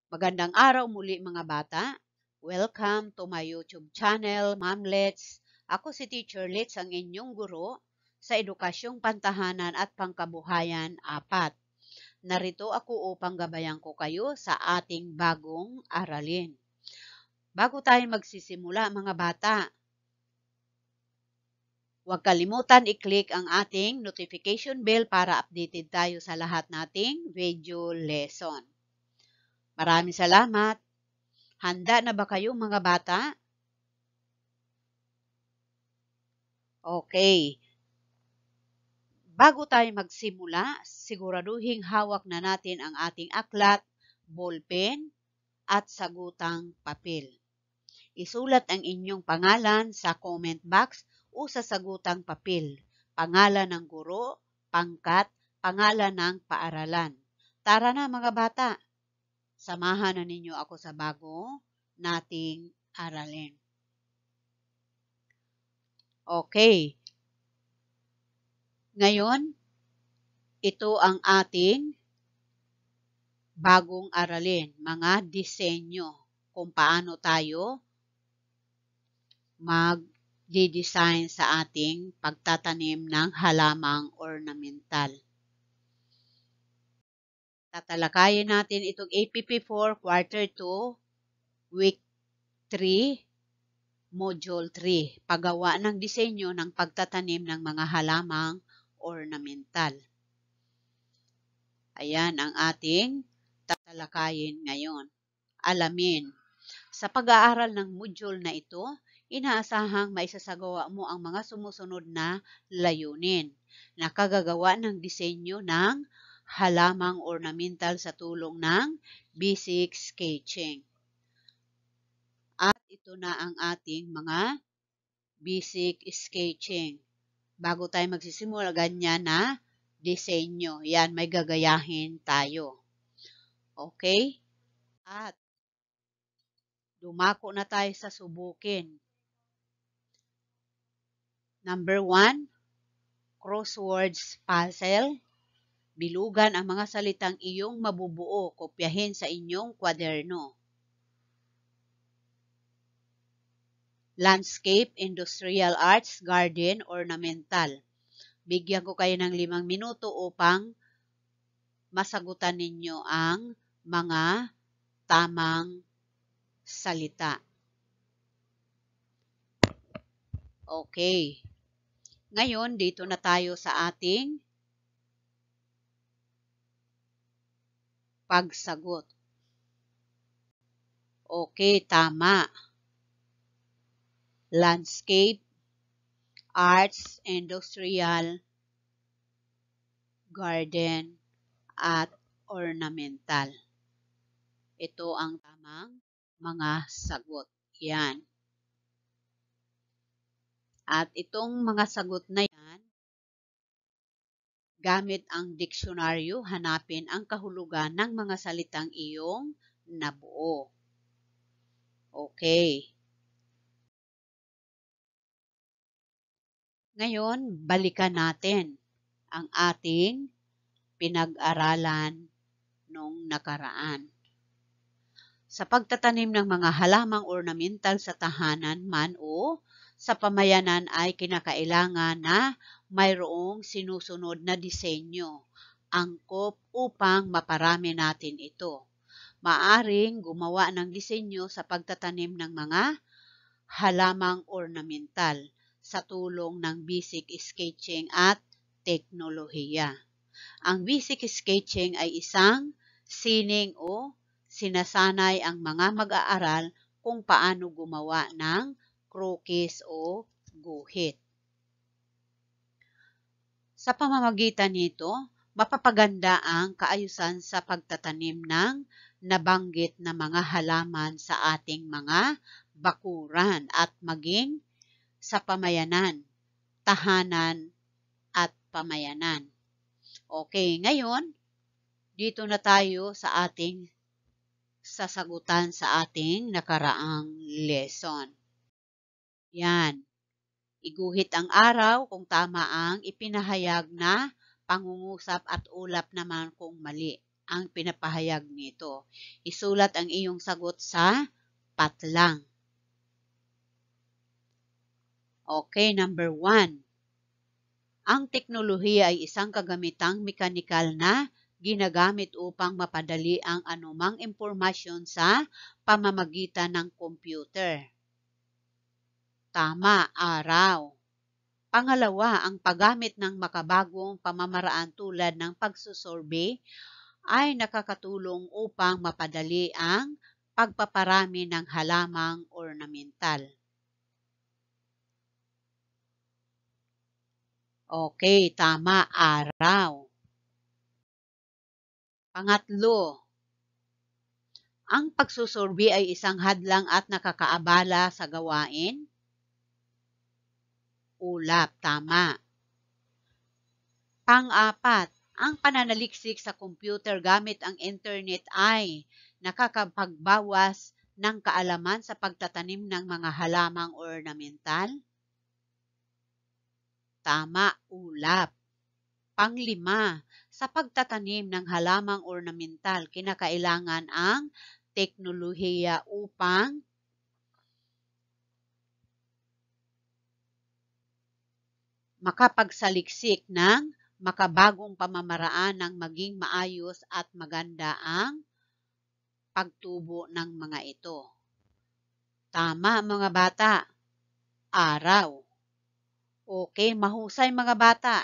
Magandang araw muli mga bata. Welcome to my YouTube channel, Mamlets. Ako si Teacher Lets, ang inyong guro sa Edukasyong Pantahanan at Pangkabuhayan 4. Narito ako upang gabayan ko kayo sa ating bagong aralin. Bago tayo magsisimula mga bata, huwag kalimutan i-click ang ating notification bell para updated tayo sa lahat nating video lesson. Maraming salamat. Handa na ba kayo mga bata? Okay. Bago tayo magsimula, siguraduhin hawak na natin ang ating aklat, ballpen, at sagutang papel. Isulat ang inyong pangalan sa comment box o sa sagutang papel. Pangalan ng guro, pangkat, pangalan ng paaralan. Tara na mga bata, samahan na ninyo ako sa bago nating aralin. Okay. Ngayon, ito ang ating bagong aralin, mga disenyo, kung paano tayo mag-design sa ating pagtatanim ng halamang ornamental. Tatalakayin natin itong APP4 Quarter 2, Week 3, Module 3, paggawa ng disenyo ng pagtatanim ng mga halamang ornamental. Ayan ang ating tatalakayin ngayon. Alamin. Sa pag-aaral ng module na ito, inaasahang maisasagawa mo ang mga sumusunod na layunin. Nakagagawa ng disenyo ng halamang ornamental sa tulong ng basic sketching. At ito na ang ating mga basic sketching. Bago tayo magsisimula, ganyan na disenyo. Yan, may gagayahin tayo. Okay? At dumako na tayo sa subukin. Number 1, crosswords puzzle. Bilugan ang mga salitang iyong mabubuo. Kopyahin sa inyong kwaderno. Landscape, industrial arts, garden, ornamental. Bigyan ko kayo ng 5 minuto upang masagutan ninyo ang mga tamang salita. Okay. Ngayon, dito na tayo sa ating pagsagot. Okay, tama. Landscape, arts, industrial, garden, at ornamental. Ito ang tamang mga sagot. Yan. At itong mga sagot na yan, gamit ang diksyonaryo, hanapin ang kahulugan ng mga salitang iyong nabuo. Okay. Ngayon, balikan natin ang ating pinag-aralan nung nakaraan. Sa pagtatanim ng mga halamang ornamental sa tahanan man o sa pamayanan ay kinakailangan na mayroong sinusunod na disenyo, angkop upang maparami natin ito. Maaring gumawa ng disenyo sa pagtatanim ng mga halamang ornamental sa tulong ng basic sketching at teknolohiya. Ang basic sketching ay isang sining o sinasanay ang mga mag-aaral kung paano gumawa ng croquis o guhit. Sa pamamagitan nito, mapapaganda ang kaayusan sa pagtatanim ng nabanggit na mga halaman sa ating mga bakuran at maging sa pamayanan, tahanan, at pamayanan. Okay, ngayon, dito na tayo sa ating sasagutan sa ating nakaraang lesson. Yan. Iguhit ang araw kung tama ang ipinahayag na pangungusap at ulap naman kung mali. ang pinapahayag nito. Isulat ang iyong sagot sa patlang. Okay, number 1. Ang teknolohiya ay isang kagamitang mekanikal na ginagamit upang mapadali ang anumang impormasyon sa pamamagitan ng computer. Tama, araw. Pangalawa, ang paggamit ng makabagong pamamaraan tulad ng pagsusurvey ay nakakatulong upang mapadali ang pagpaparami ng halamang ornamental. Okay, tama, araw. Pangatlo, ang pagsusurvey ay isang hadlang at nakakaabala sa gawain. Ulap, tama. Pang-apat, ang pananaliksik sa computer gamit ang internet ay nakakapagbawas ng kaalaman sa pagtatanim ng mga halamang ornamental. Tama, ulap. Panglima, sa pagtatanim ng halamang ornamental, kinakailangan ang teknolohiya upang makapagsaliksik ng makabagong pamamaraan ng maging maayos at maganda ang pagtubo ng mga ito. Tama, mga bata. Araw. Okay, mahusay mga bata.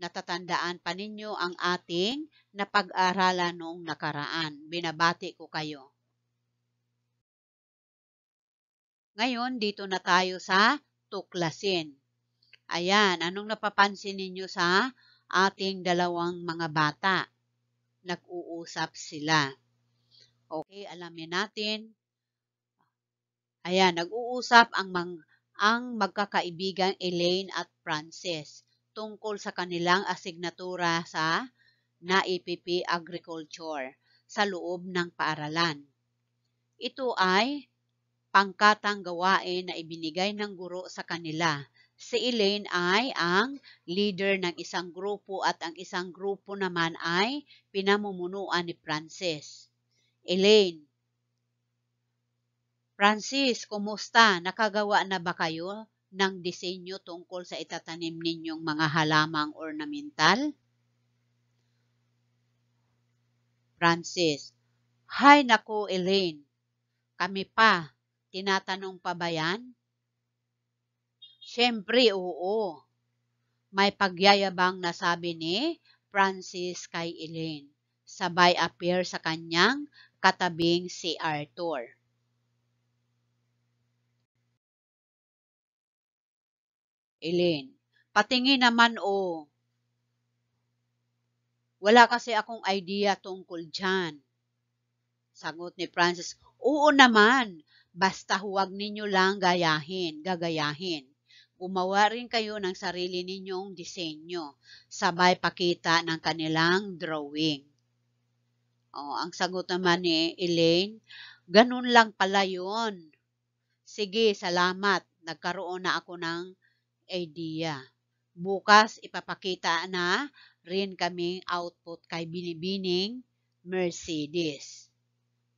Natatandaan pa ninyo ang ating napag-aralan noong nakaraan. Binabati ko kayo. Ngayon, dito na tayo sa tuklasin. Ayan, anong napapansin ninyo sa ating dalawang mga bata? Nag-uusap sila. Okay, alamin natin. Ayan, nag-uusap ang magkakaibigang Elaine at Frances tungkol sa kanilang asignatura sa NAEPP Agriculture sa loob ng paaralan. Ito ay pangkatang gawain na ibinigay ng guro sa kanila. Si Elaine ay ang leader ng isang grupo at ang isang grupo naman ay pinamumunuan ni Frances. Elaine, Francis, kumusta? Nakagawa na ba kayo ng disenyo tungkol sa itatanim ninyong mga halamang ornamental? Francis, hay nako Elaine, kami pa, tinatanong pa ba yan? Siyempre, oo. May pagyayabang na sabi ni Francis kay Elaine, sabay appear sa kanyang katabing si Arthur. Elaine, patingin naman o. Wala kasi akong idea tungkol dyan. Sagot ni Francis, oo naman, basta huwag ninyo lang gagayahin. Gumawa rin kayo ng sarili ninyong disenyo, sabay pakita ng kanilang drawing. Ang sagot naman ni Elaine, ganun lang pala yun. Sige, salamat, nagkaroon na ako ng idea. Bukas ipapakita na rin kaming output kay Binibining Mercedes.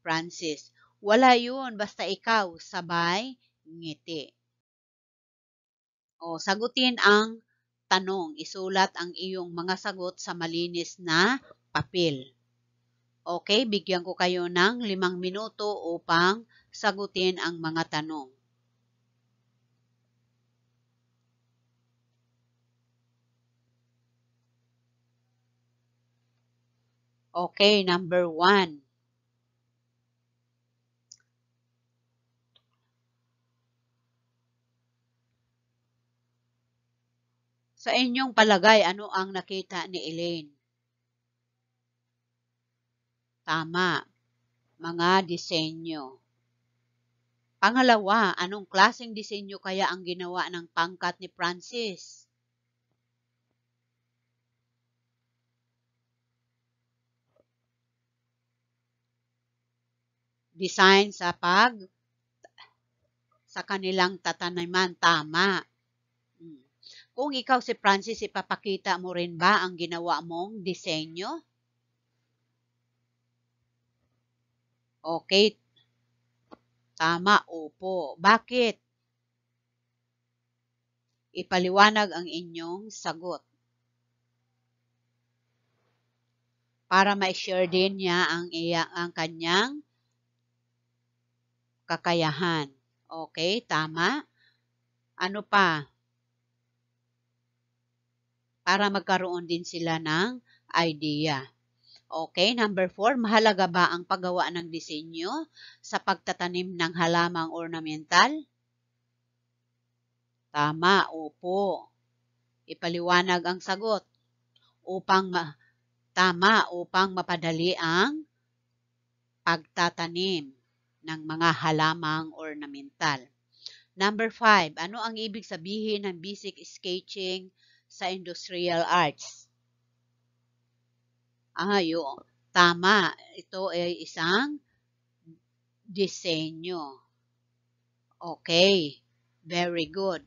Francis, wala yun, basta ikaw, sabay ngiti. Sagutin ang tanong, isulat ang iyong mga sagot sa malinis na papel. Okay, bigyan ko kayo ng 5 minuto upang sagutin ang mga tanong. Okay, number 1. Sa inyong palagay, ano ang nakita ni Elaine? Tama, mga disenyo. Pangalawa, anong klaseng disenyo kaya ang ginawa ng pangkat ni Francis? Design sa kanilang tataniman, tama. Kung ikaw si Francis, ipapakita mo rin ba ang ginawa mong disenyo? Okay, tama, opo. Bakit? Ipaliwanag ang inyong sagot para ma-share din niya ang kanyang kakayahan. Okay, tama. Ano pa? Para magkaroon din sila ng idea. Okay, number 4, mahalaga ba ang paggawa ng disenyo sa pagtatanim ng halamang ornamental? Tama, opo. Ipaliwanag ang sagot. Upang mapadali ang pagtatanim ng mga halamang ornamental. Number 5, ano ang ibig sabihin ng basic sketching sa industrial arts? Tama. Ito ay isang disenyo. Okay. Very good.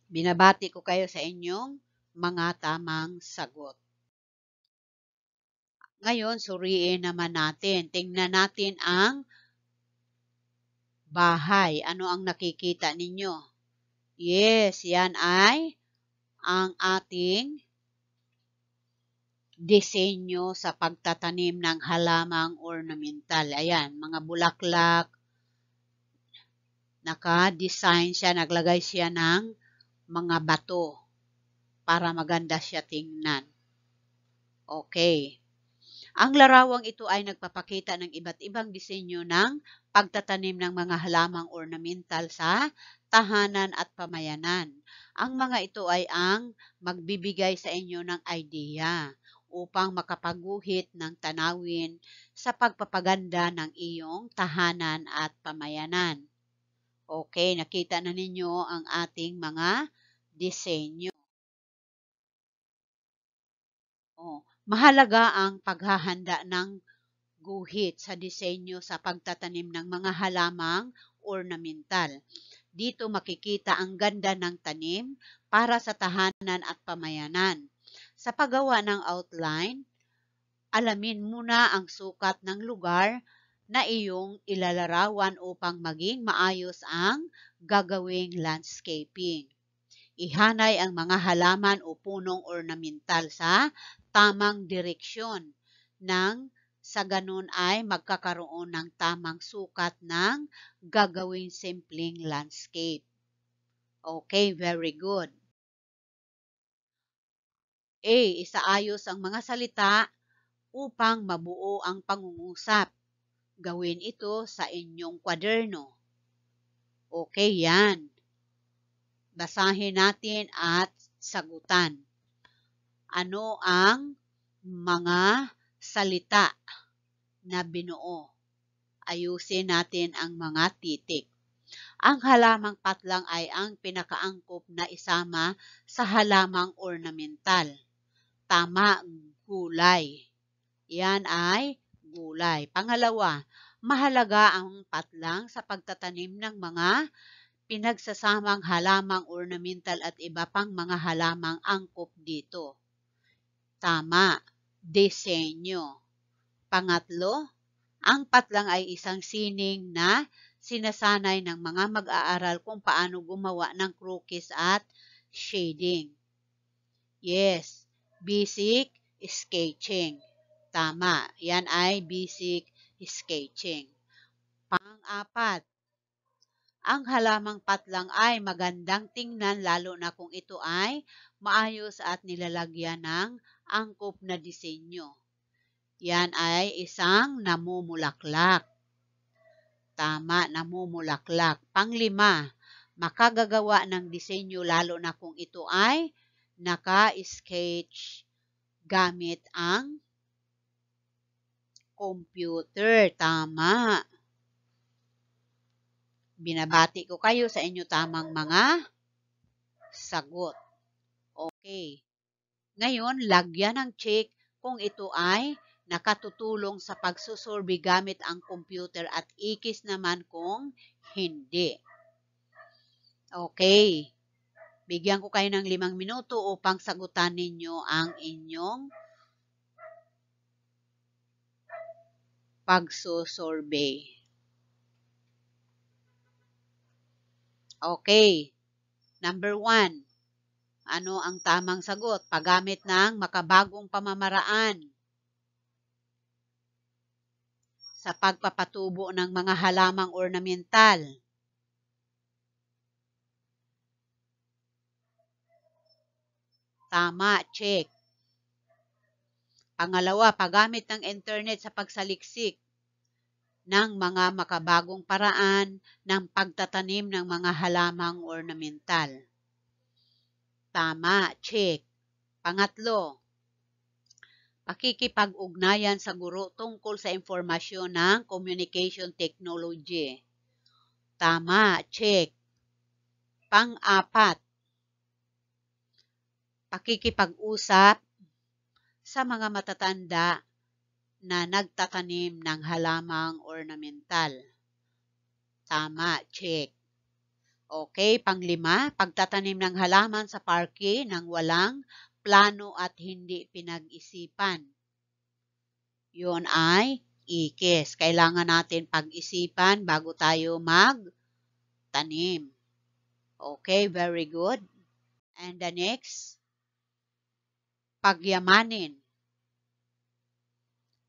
Binabati ko kayo sa inyong mga tamang sagot. Ngayon, suriin naman natin. Tingnan natin ang bahay. Ano ang nakikita ninyo? Yes, yan ay ang ating disenyo sa pagtatanim ng halamang ornamental. Ayan, mga bulaklak. Naka-design siya, naglagay siya ng mga bato para maganda siya tingnan. Okay. Ang larawang ito ay nagpapakita ng iba't ibang disenyo ng pagtatanim ng mga halamang ornamental sa tahanan at pamayanan. Ang mga ito ay ang magbibigay sa inyo ng idea upang makapaguhit ng tanawin sa pagpapaganda ng iyong tahanan at pamayanan. Okay, nakita na ninyo ang ating mga disenyo. Mahalaga ang paghahanda ng guhit sa disenyo sa pagtatanim ng mga halamang ornamental. Dito makikita ang ganda ng tanim para sa tahanan at pamayanan. Sa paggawa ng outline, alamin muna ang sukat ng lugar na iyong ilalarawan upang maging maayos ang gagawing landscaping. Ihanay ang mga halaman o punong ornamental sa tamang direksyon nang sa ganun ay magkakaroon ng tamang sukat ng gagawing simpleng landscape. Okay, very good. A. Isaayos ang mga salita upang mabuo ang pangungusap. Gawin ito sa inyong kwaderno. Okay, yan. Basahin natin at sagutan. Ano ang mga salita na binuo? Ayusin natin ang mga titik. Ang halamang patlang ay ang pinakaangkop na isama sa halamang ornamental. Tama, gulay. Yan ay gulay. Pangalawa, mahalaga ang patlang sa pagtatanim ng mga pinagsasamang halamang ornamental at iba pang mga halamang angkop dito. Tama, disenyo. Pangatlo, ang patlang ay isang sining na sinasanay ng mga mag-aaral kung paano gumawa ng croquis at shading. Yes, basic sketching. Tama, yan ay basic sketching. Pang-apat, ang halamang patlang ay magandang tingnan lalo na kung ito ay maayos at nilalagyan ng angkop na disenyo. Yan ay isang namumulaklak. Tama, namumulaklak. Panglima, makagagawa ng disenyo lalo na kung ito ay naka-sketch gamit ang computer. Tama. Binabati ko kayo sa inyo tamang mga sagot. Okay. Ngayon, lagyan ng check kung ito ay nakatutulong sa pagsusurvey gamit ang computer at ikis naman kung hindi. Okay. Bigyan ko kayo ng 5 minuto upang sagutan ninyo ang inyong pagsusurvey. Okay. Number 1. Ano ang tamang sagot? Paggamit ng makabagong pamamaraan sa pagpapatubo ng mga halamang ornamental. Tama, check. Pangalawa, paggamit ng internet sa pagsaliksik ng mga makabagong paraan ng pagtatanim ng mga halamang ornamental. Tama, check. Pangatlo, pakikipag-ugnayan sa guro tungkol sa impormasyon ng communication technology. Tama, check. Pang-apat, pakikipag-usap sa mga matatanda na nagtatanim ng halamang ornamental. Tama, check. Okay, panglima, pagtatanim ng halaman sa parke nang walang plano at hindi pinag-isipan. Yun ay ikis. Kailangan natin pag-isipan bago tayo magtanim. Okay, very good. And the next, pagyamanin.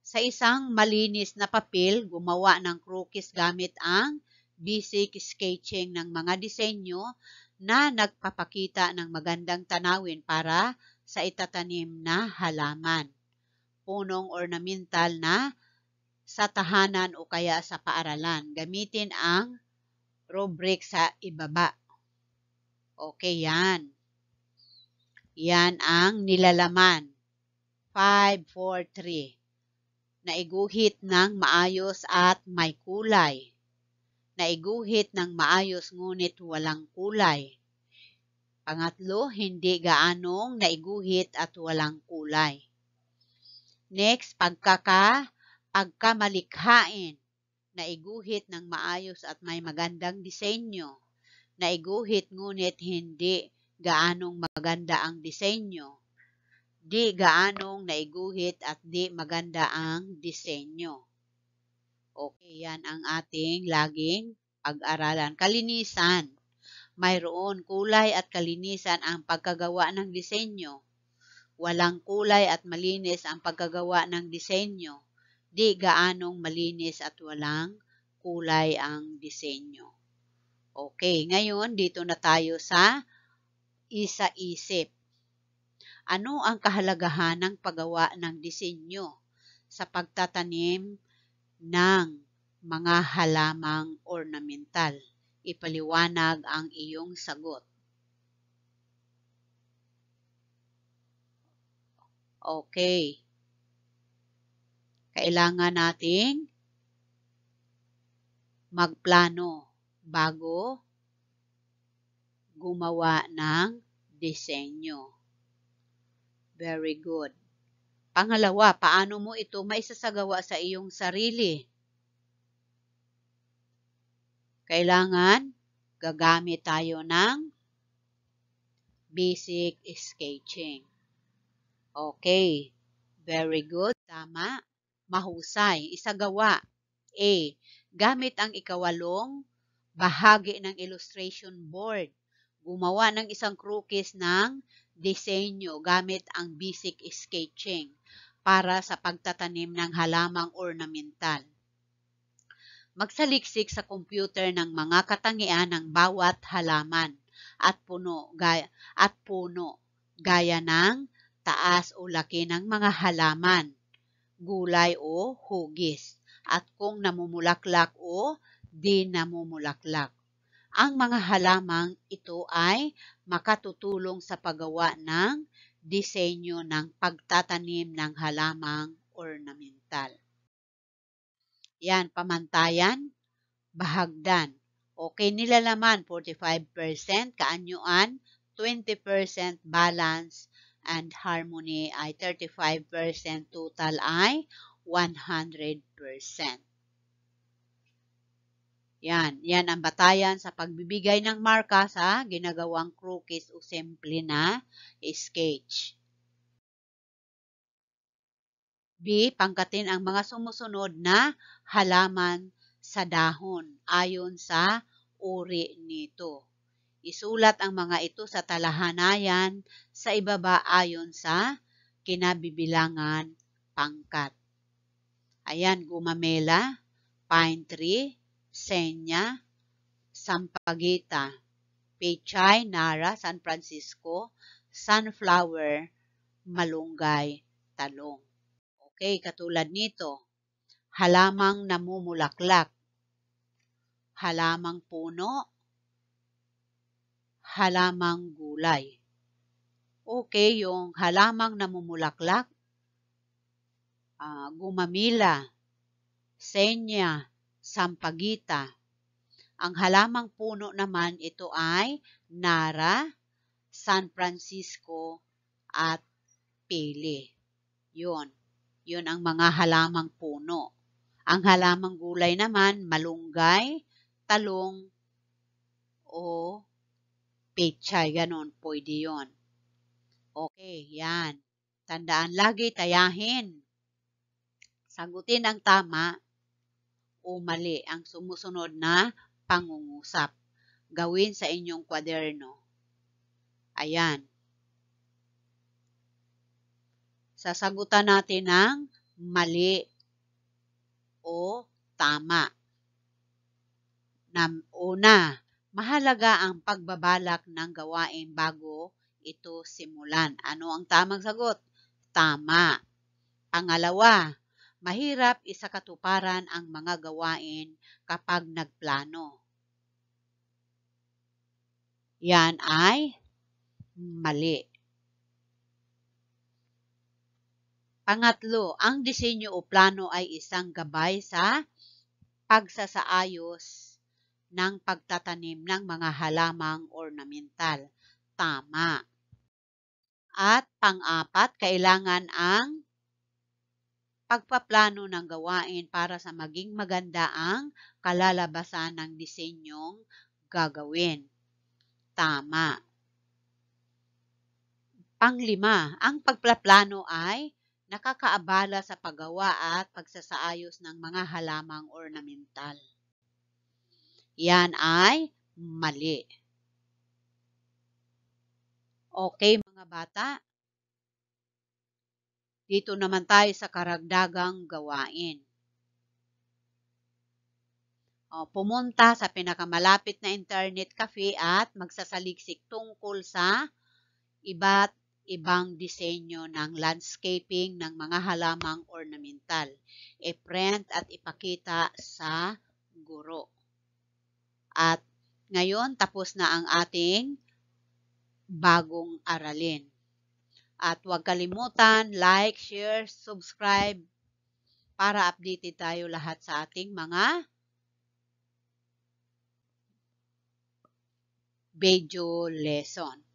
Sa isang malinis na papel, gumawa ng krukis gamit ang basic sketching ng mga disenyo na nagpapakita ng magandang tanawin para sa itatanim na halaman, punong ornamental na sa tahanan o kaya sa paaralan. Gamitin ang rubric sa ibaba. Okay, yan. Yan ang nilalaman. 5, 4, 3. Naiguhit ng maayos at may kulay. Naiguhit ng maayos ngunit walang kulay. Pangatlo, hindi gaanong naiguhit at walang kulay. Next, pagkamalikhain. Naiguhit ng maayos at may magandang disenyo. Naiguhit ngunit hindi gaanong maganda ang disenyo. Di gaanong naiguhit at di maganda ang disenyo. Okay, yan ang ating laging pag-aralan. Kalinisan. Mayroon kulay at kalinisan ang pagkagawa ng disenyo. Walang kulay at malinis ang pagkagawa ng disenyo. Di gaanong malinis at walang kulay ang disenyo. Okay, ngayon dito na tayo sa isa-isip. Ano ang kahalagahan ng paggawa ng disenyo sa pagtatanim ng mga halamang ornamental? Ipaliwanag ang iyong sagot. Okay. Kailangan nating magplano bago gumawa ng disenyo. Very good. Pangalawa, paano mo ito maisasagawa sa iyong sarili? Kailangan gagamit tayo ng basic sketching. Okay. Very good. Tama. Mahusay. Isagawa. A. Gamit ang ikawalong bahagi ng illustration board. Gumawa ng isang krukis ng disenyo gamit ang basic sketching para sa pagtatanim ng halamang ornamental. Magsaliksik sa computer ng mga katangian ng bawat halaman at puno gaya ng taas o laki ng mga halaman, gulay o hugis, at kung namumulaklak o di namumulaklak. Ang mga halamang ito ay makatutulong sa paggawa ng disenyo ng pagtatanim ng halamang ornamental. Yan, pamantayan, bahagdan. Okay, nilalaman 45%, kaanyuan 20%, balance and harmony ay 35%, total ay 100%. Yan ang batayan sa pagbibigay ng marka sa ginagawang krukis o simple na sketch. B. Pangkatin ang mga sumusunod na halaman sa dahon ayon sa uri nito. Isulat ang mga ito sa talahanayan sa ibaba ayon sa kinabibilangan pangkat. Ayan, gumamela, pine tree, senya, sampagita, pechay, Nara, San Francisco, sunflower, malunggay, talong. Okay, katulad nito, halamang namumulaklak, halamang puno, halamang gulay. Okay, yung halamang namumulaklak, gumamila, senya, sampagita. Ang halamang puno naman ito ay Nara, San Francisco, at pili. Yun ang mga halamang puno. Ang halamang gulay naman, malunggay, talong, o pechay, ganon, pwede yun. Okay, yan. Tandaan lagi, tayahin. Sagutin ang tama o mali ang sumusunod na pangungusap. Gawin sa inyong kwaderno. Ayan. Sasagutan natin ng mali o tama. Una, mahalaga ang pagbabalak ng gawain bago ito simulan. Ano ang tamang sagot? Tama. Pangalawa, mahirap isakatuparan ang mga gawain kapag nagplano. Yan ay mali. Pangatlo, ang disenyo o plano ay isang gabay sa pagsasaayos ng pagtatanim ng mga halamang ornamental. Tama. At pang-apat, kailangan ang pagpaplano ng gawain para sa maging maganda ang kalalabasan ng disenyong gagawin. Tama. Panglima, ang pagpaplano ay nakakaabala sa paggawa at pagsasaayos ng mga halamang ornamental. Yan ay mali. Okay mga bata, dito naman tayo sa karagdagang gawain. Pumunta sa pinakamalapit na internet cafe at magsasaliksik tungkol sa iba't ibang disenyo ng landscaping ng mga halamang ornamental. I-print at ipakita sa guro. At ngayon, tapos na ang ating bagong aralin. At huwag kalimutan, like, share, subscribe para updated tayo lahat sa ating mga video lesson.